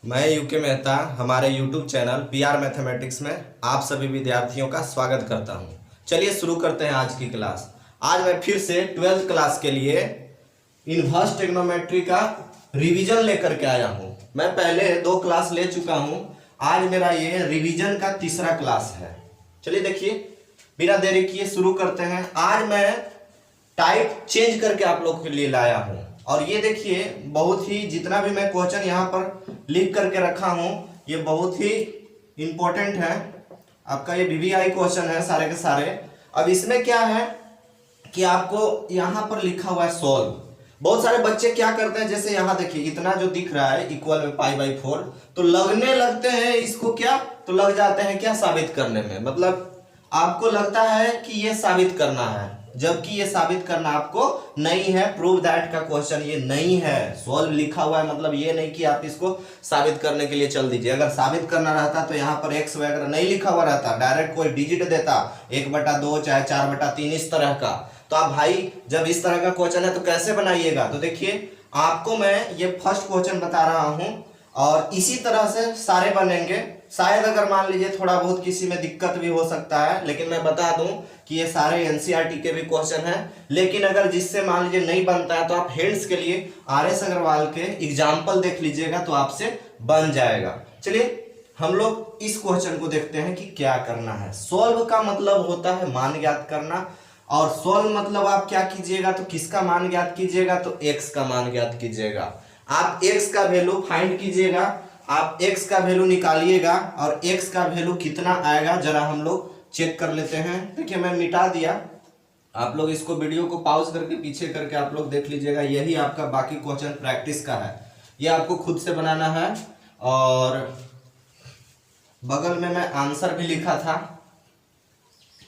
मैं यूके मेहता हमारे YouTube channel PR mathematics में आप सभी विद्यार्थियों का स्वागत करता हूं। चलिए शुरू करते हैं आज की क्लास। आज मैं फिर से 12th क्लास के लिए इनवर्स ट्रिग्नोमेट्री का रिवीजन लेकर के आया हूं। मैं पहले 2 क्लास ले चुका हूं, आज मेरा ये रिवीजन का तीसरा क्लास है। चलिए देखिए, बिना देरी किए शुरू करते हैं। आज मैं टाइप चेंज करके आप लोग के लिए लाया हूं और ये देखिए, बहुत ही जितना भी मैं क्वेश्चन यहाँ पर लिख करके रखा हूं ये बहुत ही इंपॉर्टेंट है। आपका ये वीवीआई क्वेश्चन है सारे के सारे। अब इसमें क्या है कि आपको यहाँ पर लिखा हुआ है सॉल्व। बहुत सारे बच्चे क्या करते हैं, जैसे यहाँ देखिए इतना जो दिख रहा है इक्वल में π/4, तो लगने लगते हैं इसको क्या, तो लग जाते हैं क्या, साबित करने में। मतलब आपको लगता है कि ये साबित करना है, जबकि ये साबित करना आपको नहीं है। प्रूव दैट का क्वेश्चन ये नहीं है। सॉल्व लिखा हुआ है मतलब ये नहीं कि आप इसको साबित करने के लिए चल दीजिए। अगर साबित करना रहता तो यहाँ पर x वगैरह नहीं लिखा हुआ रहता, डायरेक्ट कोई डिजिट देता 1/2 चाहे 4/3 इस तरह का। तो आप भाई जब इस तरह का क्वेश्चन है तो कैसे बनाइएगा। तो देखिए, आपको मैं ये फर्स्ट क्वेश्चन बता रहा हूं और इसी तरह से सारे बनेंगे। शायद अगर मान लीजिए थोड़ा बहुत किसी में दिक्कत भी हो सकता है, लेकिन मैं बता दूं कि ये सारे एनसीईआरटी के भी क्वेश्चन हैं। लेकिन अगर जिससे मान लीजिए नहीं बनता है तो आप हेड्स के लिए आरएस अग्रवाल के एग्जाम्पल देख लीजिएगा तो आपसे बन जाएगा। चलिए हम लोग इस क्वेश्चन को देखते हैं कि क्या करना है। सॉल्व का मतलब होता है मान ज्ञात करना, और सॉल्व मतलब आप क्या कीजिएगा, तो किसका मान ज्ञात कीजिएगा, तो x का मान ज्ञात कीजिएगा। आप x का वैल्यू फाइंड कीजिएगा, आप x का वैल्यू निकालिएगा और x का वैल्यू कितना आएगा जरा हम लोग चेक कर लेते हैं। देखिए मैं मिटा दिया, आप लोग इसको वीडियो को पॉज करके पीछे करके आप लोग देख लीजिएगा। यही आपका बाकी क्वेश्चन प्रैक्टिस का है, ये आपको खुद से बनाना है। और बगल में मैं आंसर भी लिखा था,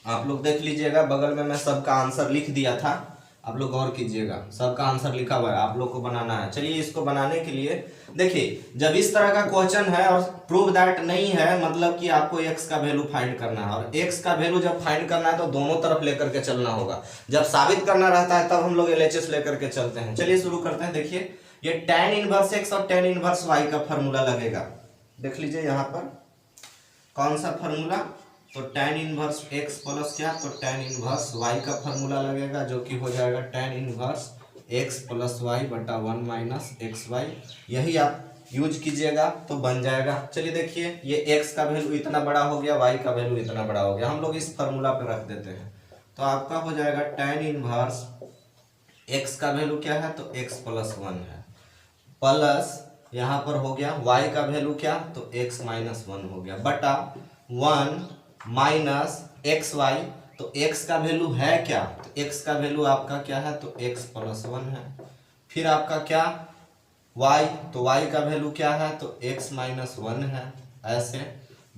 आप लोग देख लीजिएगा। बगल में मैं सबका आंसर लिख दिया था, आप लोग गौर कीजिएगा, सबका आंसर लिखा हुआ है, आप लोग को बनाना है। चलिए इसको बनाने के लिए देखिए, जब इस तरह का क्वेश्चन है और प्रूव दैट नहीं है, मतलब कि आपको x का वैल्यू फाइंड करना है। और x का वैल्यू जब फाइंड करना है तो दोनों तरफ लेकर के चलना होगा। जब साबित करना रहता है तब हम लोग LHS लेकर के चलते हैं। चलिए शुरू करते हैं। देखिए ये tan इनवर्स x और tan इनवर्स y का फॉर्मूला लगेगा। देख लीजिए यहाँ पर कौन सा फॉर्मूला, तो tan इनवर्स x प्लस क्या, तो tan इनवर्स y का फॉर्मूला लगेगा, जो कि हो जाएगा tan inverse x plus y बटा 1 माइनस XY। यही आप यूज कीजिएगा तो बन जाएगा। चलिए देखिए, ये x का वैल्यू इतना बड़ा हो गया, y का वैल्यू इतना बड़ा हो गया, हम लोग इस फॉर्मूला पे रख देते हैं। तो आपका हो जाएगा tan इनवर्स x का वैल्यू क्या है, तो x प्लस 1 है, प्लस यहाँ पर हो गया y का वैल्यू क्या, तो x माइनस 1 हो गया, बटा 1 माइनस XY। तो x का वैल्यू है क्या, तो x का वैल्यू आपका क्या है, तो x प्लस 1 है। फिर आपका क्या y, तो y का वैल्यू क्या है, तो x माइनस 1 है। ऐसे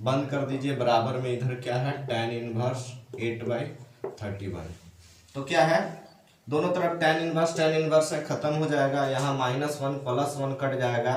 बंद कर दीजिए, बराबर में इधर क्या है, tan इनवर्स 8/31। तो क्या है, दोनों तरफ tan इनवर्स है, खत्म हो जाएगा। यहाँ -1 प्लस 1 कट जाएगा,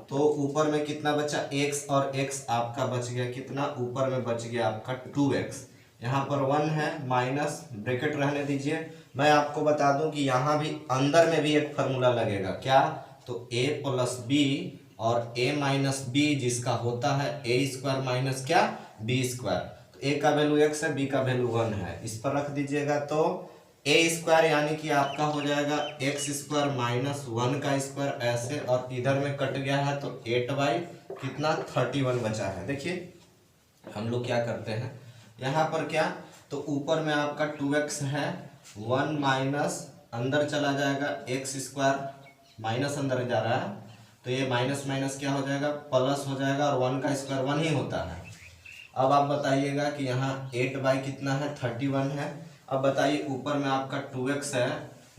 तो ऊपर में कितना बचा, x और x आपका बच गया कितना, ऊपर में बच गया आपका 2x। यहाँ पर 1 है, माइनस ब्रैकेट रहने दीजिए। मैं आपको बता दूं कि यहाँ भी अंदर में भी एक फार्मूला लगेगा, क्या, तो a प्लस बी और a माइनस बी, जिसका होता है a स्क्वायर माइनस क्या, b स्क्वायर। तो a का वैल्यू x है, b का वैल्यू 1 है, इस पर रख दीजिएगा। तो a स्क्वायर यानी कि आपका हो जाएगा x स्क्वायर माइनस 1 का स्क्वायर, ऐसे, और इधर में कट गया है तो 8/31 बचा है। देखिए हम लोग क्या करते हैं, यहाँ पर क्या, तो ऊपर में आपका 2x है, 1 माइनस अंदर चला जाएगा x स्क्वायर, माइनस अंदर जा रहा है, तो ये माइनस माइनस क्या हो जाएगा, प्लस हो जाएगा, और 1 का स्क्वायर 1 ही होता है। अब आप बताइएगा कि यहाँ 8/कितना है, 31 है। अब बताइए ऊपर में आपका 2x है,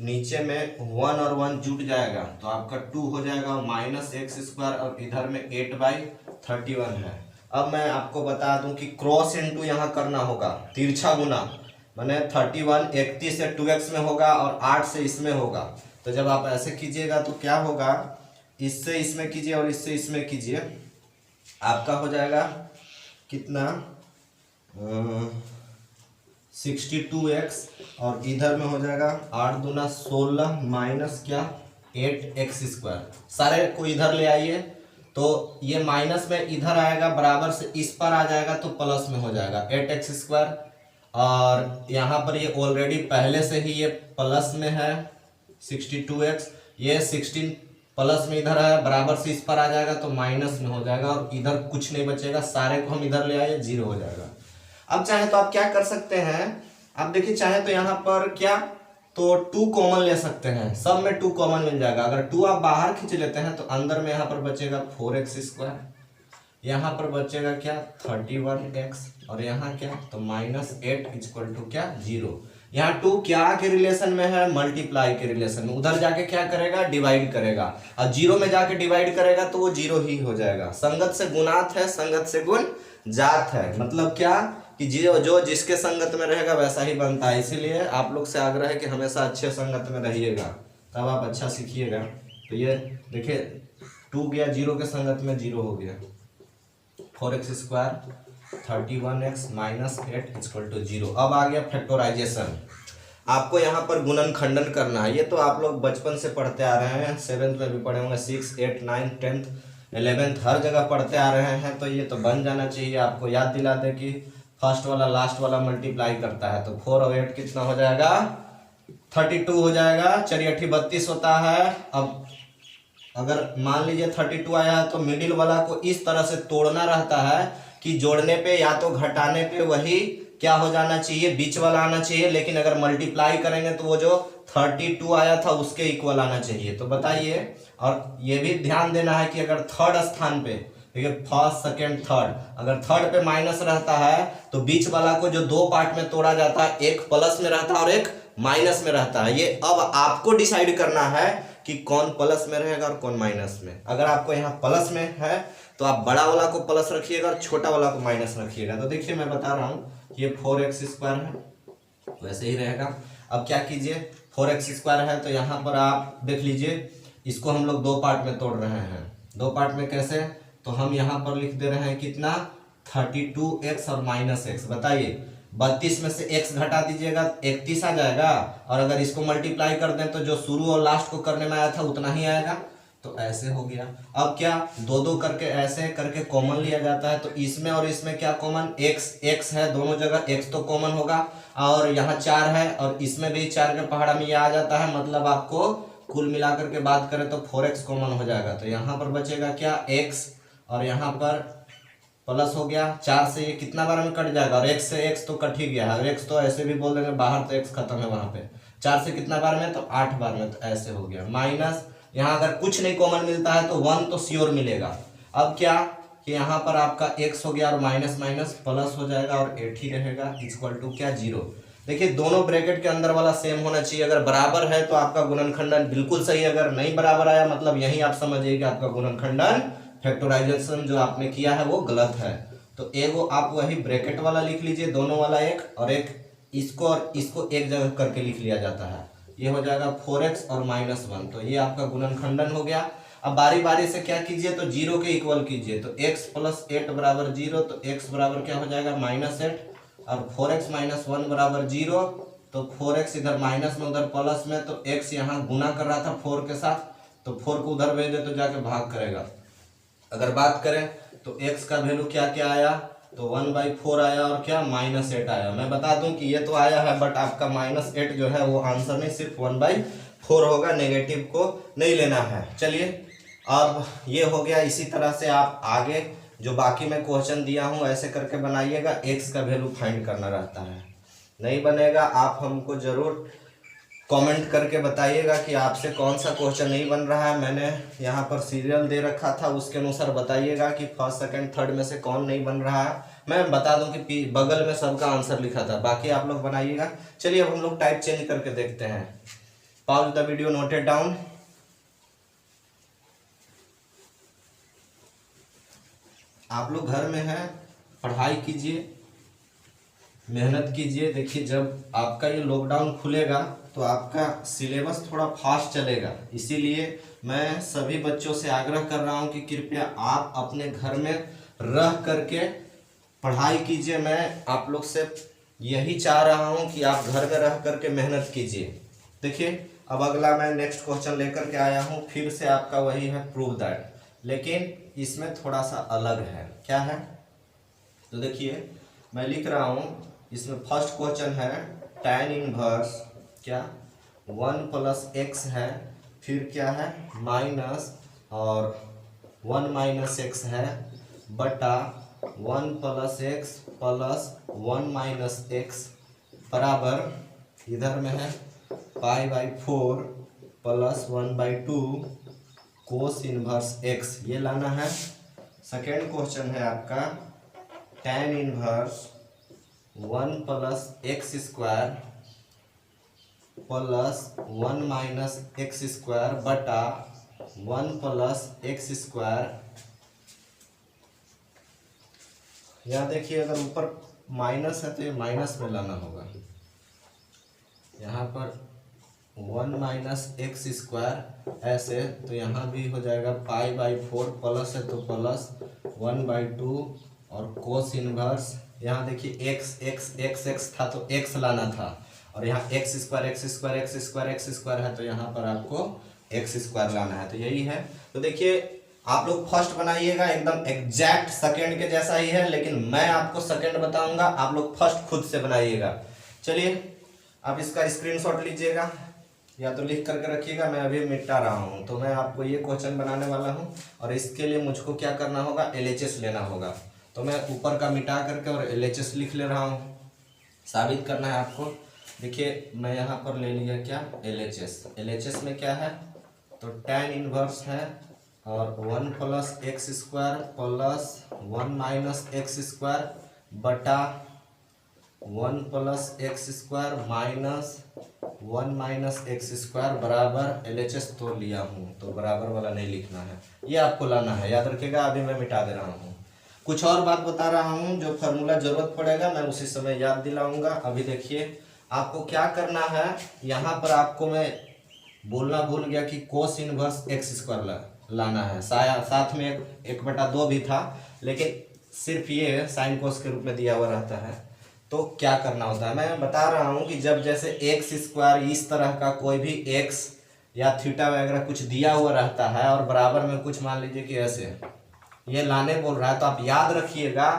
नीचे में 1 और 1 जुट जाएगा तो आपका 2 हो जाएगा, माइनस x स्क्वायर, और इधर में 8/31 है। अब मैं आपको बता दूं कि क्रॉस इनटू यहाँ करना होगा, तिरछा गुना, माने 31 31 से 2x में होगा और 8 से इसमें होगा। तो जब आप ऐसे कीजिएगा तो क्या होगा, इससे इसमें कीजिए और इससे इसमें कीजिए, आपका हो जाएगा कितना, 62x, और इधर में हो जाएगा 8 दूना 16 माइनस क्या, 8x स्क्वायर। सारे को इधर ले आइए तो ये माइनस में इधर आएगा, बराबर से इस पर आ जाएगा तो प्लस में हो जाएगा 8x²। और यहाँ पर ये ऑलरेडी पहले से ही ये प्लस में है 62x, ये 16 प्लस में इधर है, बराबर से इस पर आ जाएगा तो माइनस में हो जाएगा और इधर कुछ नहीं बचेगा, सारे को हम इधर ले आए 0 हो जाएगा। अब चाहे तो आप क्या कर सकते हैं, आप देखिए चाहे तो यहाँ पर क्या तो 2 कॉमन ले सकते हैं, सब में 2 कॉमन मिल जाएगा। अगर 2 आप बाहर खींच लेते हैं तो अंदर में यहाँ पर बचेगा 4x², यहाँ पर बचेगा क्या 31x, और यहाँ क्या तो -8 = क्या 0। यहाँ 2 क्या के रिलेशन में है, मल्टीप्लाई के रिलेशन में, उधर जाके क्या करेगा डिवाइड करेगा, और 0 में जाके डिवाइड करेगा तो वो 0 ही हो जाएगा। संगत से गुणात है, संगत से गुण जात है, मतलब क्या कि जो जिसके संगत में रहेगा वैसा ही बनता है। इसीलिए आप लोग से आग्रह है कि हमेशा अच्छे संगत में रहिएगा, तब आप अच्छा सीखिएगा। तो ये देखिए 2 गया 0 के संगत में 0 हो गया, 4x² 31x -8 = 0। अब आ गया फैक्टराइजेशन। आपको यहाँ पर गुणन खंडन करना है, ये तो आप लोग बचपन से पढ़ते आ रहे हैं, 7th में भी पढ़े होंगे, 6, 8, 9, 10th, 11th हर जगह पढ़ते आ रहे हैं, तो ये तो बन जाना चाहिए। आपको याद दिला दे कि फर्स्ट वाला लास्ट वाला मल्टीप्लाई करता है, तो 4 और 8 कितना हो जाएगा 32 हो जाएगा। 4 × 8 = 32 होता है। अब अगर मान लीजिए 32 आया है तो मिडिल वाला को इस तरह से तोड़ना रहता है कि जोड़ने पे या तो घटाने पे वही क्या हो जाना चाहिए, बीच वाला आना चाहिए, लेकिन अगर मल्टीप्लाई करेंगे तो वो जो 32 आया था उसके इक्वल आना चाहिए। तो बताइए, और ये भी ध्यान देना है कि अगर थर्ड स्थान पे देखिए फर्स्ट सेकेंड थर्ड, अगर थर्ड पे माइनस रहता है तो बीच वाला को जो 2 पार्ट में तोड़ा जाता है, एक प्लस में रहता है और एक माइनस में रहता है। ये अब आपको डिसाइड करना है कि कौन प्लस में रहेगा और कौन माइनस में। अगर आपको यहाँ प्लस में है तो आप बड़ा वाला को प्लस रखिएगा और छोटा वाला को माइनस रखिएगा। तो देखिए मैं बता रहा हूँ, ये 4x² है, वैसे ही रहेगा। अब क्या कीजिए, 4x² है तो यहाँ पर आप देख लीजिए, इसको हम लोग 2 पार्ट में तोड़ रहे हैं। 2 पार्ट में कैसे, तो हम यहाँ पर लिख दे रहे हैं कितना 32x और -x। बताइए 32 में से x घटा दीजिएगा 31 आ जाएगा, और अगर इसको मल्टीप्लाई कर दें तो जो शुरू और लास्ट को करने में आया था उतना ही आएगा। तो ऐसे हो गया। अब क्या 2-2 करके ऐसे करके कॉमन लिया जाता है, तो इसमें और इसमें क्या कॉमन, x है दोनों जगह, x तो कॉमन होगा, और यहाँ 4 है और इसमें भी 4 के पहाड़ा में ये आ जाता है, मतलब आपको कुल मिलाकर के बात करें तो 4x कॉमन हो जाएगा। तो यहाँ पर बचेगा क्या x, और यहाँ पर प्लस हो गया, 4 से ये कितना बार में कट जाएगा, और x से x तो कट ही गया है, x तो ऐसे भी बोल देंगे बाहर, तो x खत्म है वहां पे। 4 से कितना बार में, तो 8 बार में, तो ऐसे हो गया। माइनस यहाँ अगर कुछ नहीं कॉमन मिलता है तो 1 तो श्योर मिलेगा। अब क्या कि यहाँ पर आपका x हो गया और माइनस माइनस प्लस हो जाएगा और 8 ही रहेगा, = क्या 0। देखिए दोनों ब्रैकेट के अंदर वाला सेम होना चाहिए। अगर बराबर है तो आपका गुणनखंडन बिल्कुल सही, अगर नहीं बराबर आया मतलब यही आप समझिए कि आपका गुणनखंडन फैक्टराइजेशन जो आपने किया है वो गलत है। तो एगो आप वही ब्रैकेट वाला लिख लीजिए, दोनों वाला एक, और एक इसको और इसको एक जगह करके लिख लिया जाता है। ये हो जाएगा 4x और -1। तो ये आपका गुणनखंडन हो गया। अब बारी बारी से क्या कीजिए, तो 0 के इक्वल कीजिए। तो x + 8 = 0, तो x बराबर क्या हो जाएगा -8, और 4x - 1 = 0। तो 4x इधर माइनस में उधर प्लस में, तो x यहाँ गुना कर रहा था 4 के साथ, तो 4 को उधर भेज दे तो जाके भाग करेगा। अगर बात करें तो x का वैल्यू क्या क्या आया, तो 1/4 आया और क्या -8 आया। मैं बता दूं कि ये तो आया है, बट आपका -8 जो है वो आंसर नहीं, सिर्फ 1/4 होगा, नेगेटिव को नहीं लेना है। चलिए अब ये हो गया। इसी तरह से आप आगे जो बाकी मैं क्वेश्चन दिया हूँ ऐसे करके बनाइएगा। x का वैल्यू फाइंड करना रहता है, नहीं बनेगा आप हमको जरूर कमेंट करके बताइएगा कि आपसे कौन सा क्वेश्चन नहीं बन रहा है। मैंने यहाँ पर सीरियल दे रखा था, उसके अनुसार बताइएगा कि फर्स्ट सेकंड थर्ड में से कौन नहीं बन रहा है। मैं बता दूं कि बगल में सबका आंसर लिखा था, बाकी आप लोग बनाइएगा। चलिए अब हम लोग टाइप चेंज करके देखते हैं। Pause the video, note it down. आप लोग घर में हैं, पढ़ाई कीजिए, मेहनत कीजिए। देखिए जब आपका ये लॉकडाउन खुलेगा तो आपका सिलेबस थोड़ा फास्ट चलेगा, इसीलिए मैं सभी बच्चों से आग्रह कर रहा हूं कि कृपया आप अपने घर में रह करके पढ़ाई कीजिए। मैं आप लोग से यही चाह रहा हूं कि आप घर में रह करके मेहनत कीजिए। देखिए अब अगला मैं नेक्स्ट क्वेश्चन लेकर के आया हूं, फिर से आपका वही है प्रूव दैट। लेकिन इसमें थोड़ा सा अलग है। क्या है? तो देखिए मैं लिख रहा हूँ, इसमें फर्स्ट क्वेश्चन है tan इनवर्स क्या 1 प्लस एक्स है, फिर क्या है माइनस और 1 माइनस एक्स है बटा 1 plus x plus 1 minus x बराबर इधर में है π/4 प्लस 1/2 कोस इनवर्स एक्स, ये लाना है। सेकेंड क्वेश्चन है आपका tan inverse 1 plus x square plus 1 minus x square बटा 1 प्लस एक्स स्क्वायर। यहाँ देखिए अगर ऊपर माइनस है तो ये माइनस में लाना होगा। यहाँ पर 1 माइनस एक्स स्क्वायर ऐसे, तो यहाँ भी हो जाएगा π/4 प्लस है तो प्लस 1/2 और कोस इनवर्स। यहाँ देखिए एक्स था तो एक्स लाना था, और यहाँ एक्स स्क्वायर है तो यहाँ पर आपको एक्स स्क्वायर लाना है, तो यही है। तो देखिए आप लोग फर्स्ट बनाइएगा एकदम एग्जैक्ट सेकंड के जैसा ही है, लेकिन मैं आपको सेकंड बताऊंगा, आप लोग फर्स्ट खुद से बनाइएगा। चलिए आप इसका स्क्रीनशॉट लीजिएगा या तो लिख करके रखिएगा, मैं अभी मिटा रहा हूँ। तो मैं आपको ये क्वेश्चन बनाने वाला हूँ और इसके लिए मुझको क्या करना होगा, LHS लेना होगा। तो मैं ऊपर का मिटा करके और LHS लिख ले रहा हूँ, साबित करना है आपको। देखिए मैं यहाँ पर ले लिया क्या LHS में क्या है, तो tan इनवर्स है और 1 plus x square plus 1 minus x square बटा 1 plus x square minus 1 minus x square बराबर LHS तो लिया हूँ, तो बराबर वाला नहीं लिखना है, ये आपको लाना है, याद रखिएगा। अभी मैं मिटा दे रहा हूँ, कुछ और बात बता रहा हूँ, जो फार्मूला जरूरत पड़ेगा मैं उसी समय याद दिलाऊंगा। अभी देखिए आपको क्या करना है, यहाँ पर आपको मैं बोलना भूल गया कि कोस इनवर्स एक्स स्क्वायर लाना है, साथ में 1/2 भी था, लेकिन सिर्फ ये साइन कोस के रूप में दिया हुआ रहता है। तो क्या करना होता है, मैं बता रहा हूँ कि जब जैसे एक्स स्क्वायर इस तरह का कोई भी एक्स या थीटा वगैरह कुछ दिया हुआ रहता है और बराबर में कुछ मान लीजिए कि ऐसे ये लाने बोल रहा है, तो आप याद रखिएगा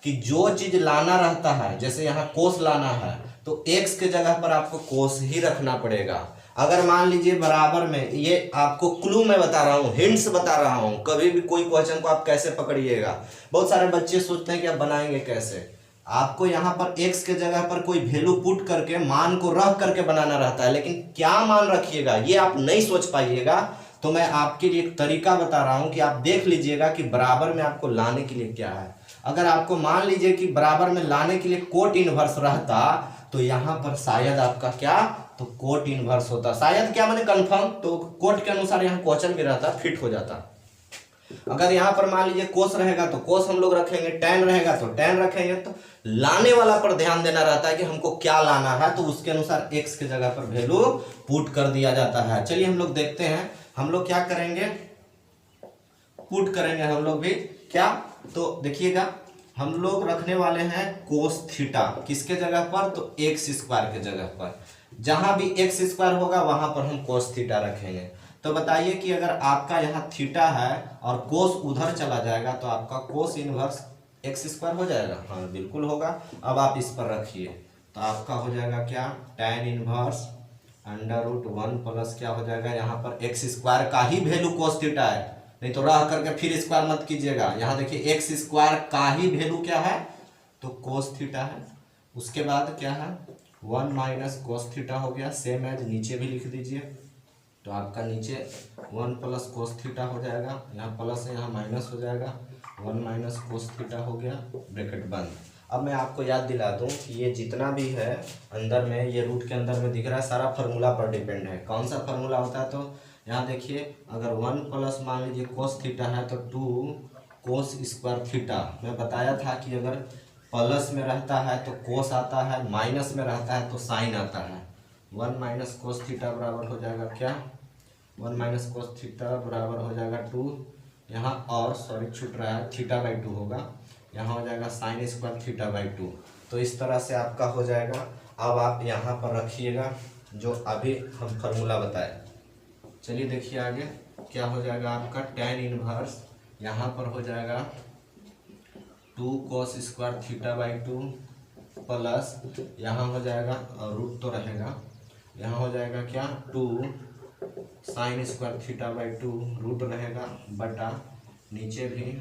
कि जो चीज लाना रहता है, जैसे यहाँ कोस लाना है तो एक्स के जगह पर आपको कोस ही रखना पड़ेगा। अगर मान लीजिए बराबर में, ये आपको क्लू मैं बता रहा हूँ, हिंट्स बता रहा हूँ, कभी भी कोई क्वेश्चन को आप कैसे पकड़िएगा। बहुत सारे बच्चे सोचते हैं कि आप बनाएंगे कैसे, आपको यहाँ पर x के जगह पर कोई वैल्यू पुट करके मान को रख करके बनाना रहता है, लेकिन क्या मान रखिएगा ये आप नहीं सोच पाइएगा। तो मैं आपके लिए एक तरीका बता रहा हूं कि आप देख लीजिएगा कि बराबर में आपको लाने के लिए क्या है। अगर आपको मान लीजिए कि बराबर में लाने के लिए कोट इनवर्स रहता, तो यहाँ पर शायद आपका क्या, तो कोट इनवर्स होता, शायद क्या मैंने कंफर्म, तो कोट के अनुसार यहाँ क्वेश्चन भी रहता, फिट हो जाता। अगर यहाँ पर मान लीजिए कोस रहेगा तो कोस हम लोग रखेंगे, tan रहेगा तो tan रखेंगे। तो लाने वाला पर ध्यान देना रहता है कि हमको क्या लाना है, तो उसके अनुसार x के जगह पर वैल्यू पुट कर दिया जाता है। चलिए हम लोग देखते हैं, हम लोग क्या करेंगे, पुट करेंगे हम लोग भी क्या, तो देखिएगा हम लोग रखने वाले हैं कोस थीटा, किसके जगह पर, तो एक्स स्क्वायर के जगह पर। जहां भी एक्स स्क्वायर होगा वहां पर हम कोस थीटा रखेंगे। तो बताइए कि अगर आपका यहाँ थीटा है और कोस उधर चला जाएगा तो आपका कोस इनवर्स एक्स स्क्वायर हो जाएगा, हाँ बिल्कुल होगा। अब आप इस पर रखिए तो आपका हो जाएगा क्या, tan इनवर्स √1 प्लस क्या हो जाएगा, यहाँ पर एक्स स्क्वायर का ही वैल्यू कोस थीटा है, नहीं तो रह करके फिर स्क्वायर मत कीजिएगा। यहाँ देखिए एक्स स्क्वायर का ही वैल्यू क्या है, तो कोस थीटा है। उसके बाद क्या है, 1 माइनस कोस थीटा हो गया, सेम एज नीचे भी लिख दीजिए, तो आपका नीचे 1 प्लस कोस थीटा हो जाएगा, यहाँ प्लस है यहाँ माइनस हो जाएगा, 1 माइनस कोस थीटा हो गया, ब्रैकेट बंद। अब मैं आपको याद दिला दूं कि ये जितना भी है अंदर में, ये रूट के अंदर में दिख रहा है, सारा फार्मूला पर डिपेंड है। कौन सा फार्मूला होता है, तो यहाँ देखिए अगर 1 प्लस मान लीजिए कोस थीटा है तो 2 कोस स्क्वायर थीटा। मैं बताया था कि अगर प्लस में रहता है तो कोस आता है, माइनस में रहता है तो साइन आता है। 1 माइनस कोस थीटा बराबर हो जाएगा क्या, 1 माइनस कोस थीटा बराबर हो जाएगा 2, यहाँ और सॉरी छूट रहा है, θ/2 होगा, यहाँ हो जाएगा साइन स्क्वायर θ/2। तो इस तरह से आपका हो जाएगा। अब आप यहाँ पर रखिएगा जो अभी हम फार्मूला बताए। चलिए देखिए आगे क्या हो जाएगा आपका, tan इनवर्स यहाँ पर हो जाएगा 2 cos square theta by 2 plus यहाँ हो जाएगा, और रूट तो रहेगा, यहाँ हो जाएगा क्या 2 sine square theta by 2 root रहेगा बटा नीचे भी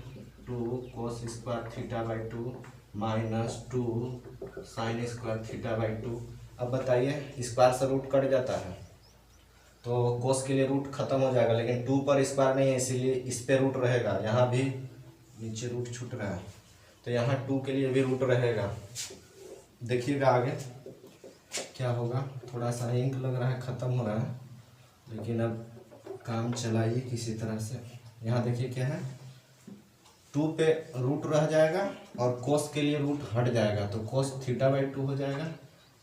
2 cos square theta by 2 minus 2 sine square theta by 2। अब बताइए स्क्वायर से रूट कट जाता है तो कोस के लिए रूट खत्म हो जाएगा, लेकिन 2 पर स्क्वायर नहीं है इसीलिए इस पे रूट रहेगा। यहाँ भी नीचे रूट छूट रहा है तो यहाँ 2 के लिए भी रूट रहेगा। देखिएगा आगे क्या होगा। थोड़ा सा इंक लग रहा है ख़त्म हो रहा है, लेकिन अब काम चलाइए किसी तरह से। यहाँ देखिए क्या है, 2 पे रूट रह जाएगा और कोस के लिए रूट हट जाएगा तो कोस थीटा बाई 2 हो जाएगा।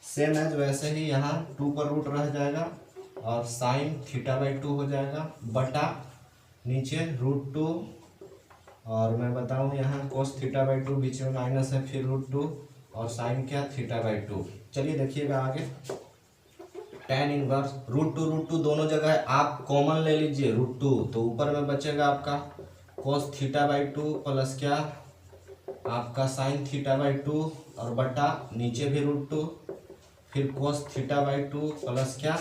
सेम एज वैसे ही यहाँ 2 पर रूट रह जाएगा और साइन थीटा बाई 2 हो जाएगा बटा नीचे रूट 2, और मैं बताऊँ यहाँ कोस थीटा बाई 2 बीच में माइनस है, फिर रूट 2 और साइन क्या थीटा बाई 2। चलिए देखिएगा आगे। tan इनवर्स रूट टू दोनों जगह है, आप कॉमन ले लीजिए रूट 2 तो ऊपर में बचेगा आपका कोस थीटा बाई 2 प्लस क्या आपका साइन थीटा बाई 2 और बटा नीचे भी रूट 2, फिर कोस थीटा बाई 2 प्लस क्या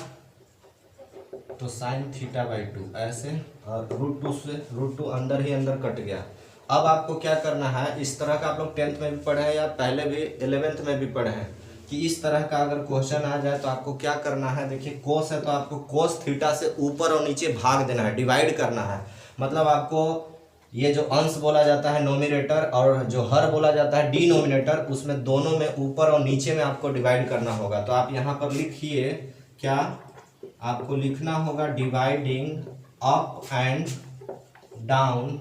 तो साइन थीटा बाई 2 ऐसे, और रूट टू अंदर ही अंदर कट गया। अब आपको क्या करना है, इस तरह का आप लोग 10th में भी पढ़े हैं या पहले भी 11th में भी पढ़े हैं कि इस तरह का अगर क्वेश्चन आ जाए तो आपको क्या करना है। देखिए कोस है तो आपको कोस थीटा से ऊपर और नीचे भाग देना है, डिवाइड करना है। मतलब आपको ये जो अंश बोला जाता है नोमिनेटर और जो हर बोला जाता है डिनोमिनेटर, उसमें दोनों में ऊपर और नीचे में आपको डिवाइड करना होगा। तो आप यहाँ पर लिखिए क्या आपको लिखना होगा, dividing up and down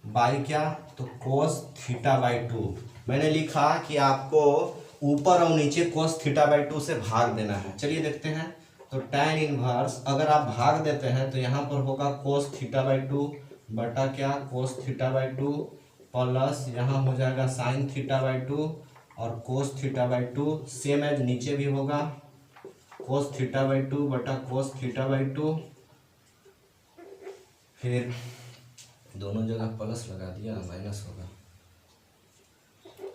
by क्या तो कोस थीटा बाई 2। मैंने लिखा कि आपको ऊपर और नीचे कोस थीटा बाई 2 से भाग देना है। चलिए देखते हैं। तो tan इनवर्स अगर आप भाग देते हैं तो यहाँ पर होगा कोस थीटा बाई 2 बटा क्या कोस थीटा बाई 2 प्लस यहाँ हो जाएगा साइन थीटा बाई 2 और cos theta by 2। Same as नीचे भी होगा कोस थीटा बाई 2 बटा कोस थीटा बाई 2, फिर दोनों जगह प्लस लगा दिया माइनस होगा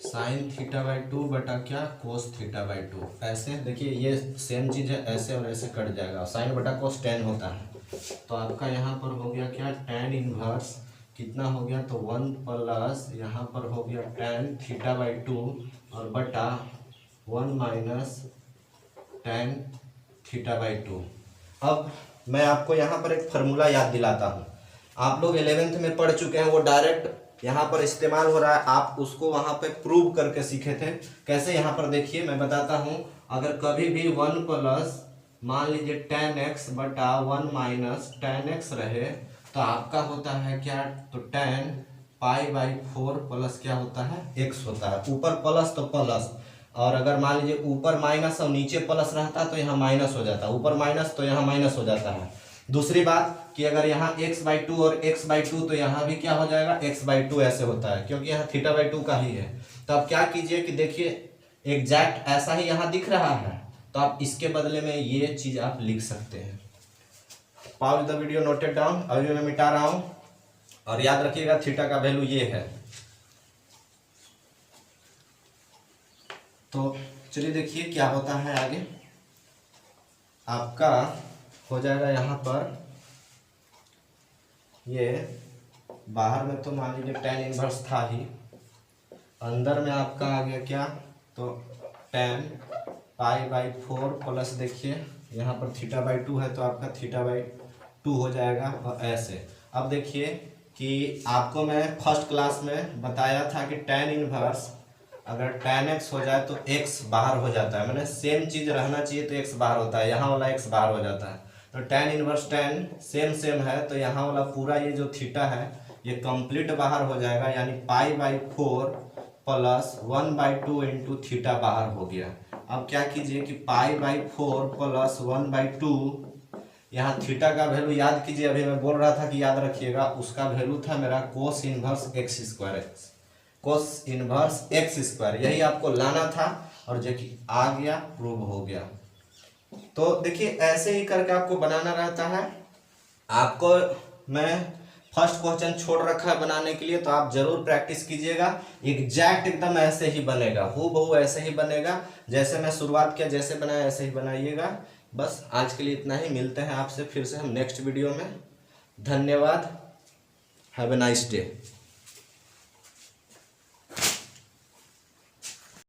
साइन थीटा बाई 2 बटा क्या कोस थीटा बाई 2। ऐसे देखिए ये सेम चीज़ है, ऐसे और ऐसे कट जाएगा, साइन बटा कोस tan होता है। तो आपका यहाँ पर हो गया क्या tan इनवर्स कितना हो गया तो 1 प्लस यहाँ पर हो गया tan थीटा बाई 2 और बटा 1 माइनस tan थीटा बाई 2। अब मैं आपको यहाँ पर एक फार्मूला याद दिलाता हूँ। आप लोग 11th में पढ़ चुके हैं, वो डायरेक्ट यहाँ पर इस्तेमाल हो रहा है, आप उसको वहाँ पे प्रूव करके सीखे थे। कैसे यहाँ पर देखिए मैं बताता हूँ। अगर कभी भी 1 प्लस मान लीजिए tan x बटा 1 माइनस tan x रहे तो आपका होता है क्या तो tan पाई बाई 4 प्लस क्या होता है x होता है। ऊपर प्लस तो प्लस, और अगर मान लीजिए ऊपर माइनस और नीचे प्लस रहता तो यहाँ माइनस हो जाता, ऊपर माइनस तो यहाँ माइनस हो जाता है। दूसरी बात कि अगर यहाँ x बाई 2 और x बाई 2 तो यहाँ भी क्या हो जाएगा x बाई 2 ऐसे होता है, क्योंकि यहाँ थीटा बाई 2 का ही है। तो आप क्या कीजिए कि देखिए एग्जैक्ट ऐसा ही यहाँ दिख रहा है तो आप इसके बदले में ये चीज़ आप लिख सकते हैं। Pause the video, noted down. अभी मैं मिटा रहा हूँ और याद रखिएगा थीटा का वैल्यू ये है। तो चलिए देखिए क्या होता है आगे। आपका हो जाएगा यहाँ पर ये बाहर में तो मान लीजिए tan इनवर्स था ही, अंदर में आपका आ गया क्या तो tan पाई बाई 4 प्लस देखिए यहाँ पर थीटा बाई 2 है तो आपका थीटा बाई 2 हो जाएगा। और ऐसे अब देखिए कि आपको मैं फर्स्ट क्लास में बताया था कि tan इनवर्स अगर tan x हो जाए तो x बाहर हो जाता है, मैंने सेम चीज़ रहना चाहिए तो x बाहर होता है, यहाँ वाला x बाहर हो जाता है। तो tan इनवर्स tan सेम है तो यहाँ वाला पूरा ये जो थीटा है ये कंप्लीट बाहर हो जाएगा, यानी pi by 4 plus 1 by 2 into theta बाहर हो गया। अब क्या कीजिए कि पाई बाई 4 प्लस 1 बाई 2, यहाँ थीटा का वैल्यू याद कीजिए, अभी मैं बोल रहा था कि याद रखिएगा, उसका वैल्यू था मेरा cos inverse x square, cos inverse x square, यही आपको लाना था और जो कि आ गया, प्रूव हो गया। तो देखिए ऐसे ही करके आपको बनाना रहता है। आपको मैं फर्स्ट क्वेश्चन छोड़ रखा है बनाने के लिए, तो आप जरूर प्रैक्टिस कीजिएगा। एग्जैक्ट एकदम ऐसे ही बनेगा, हूबहू ऐसे ही बनेगा, जैसे मैं शुरुआत किया जैसे बनाया ऐसे ही बनाइएगा। बस आज के लिए इतना ही, मिलते हैं आपसे फिर से हम नेक्स्ट वीडियो में। धन्यवाद, हैव ए नाइस डे।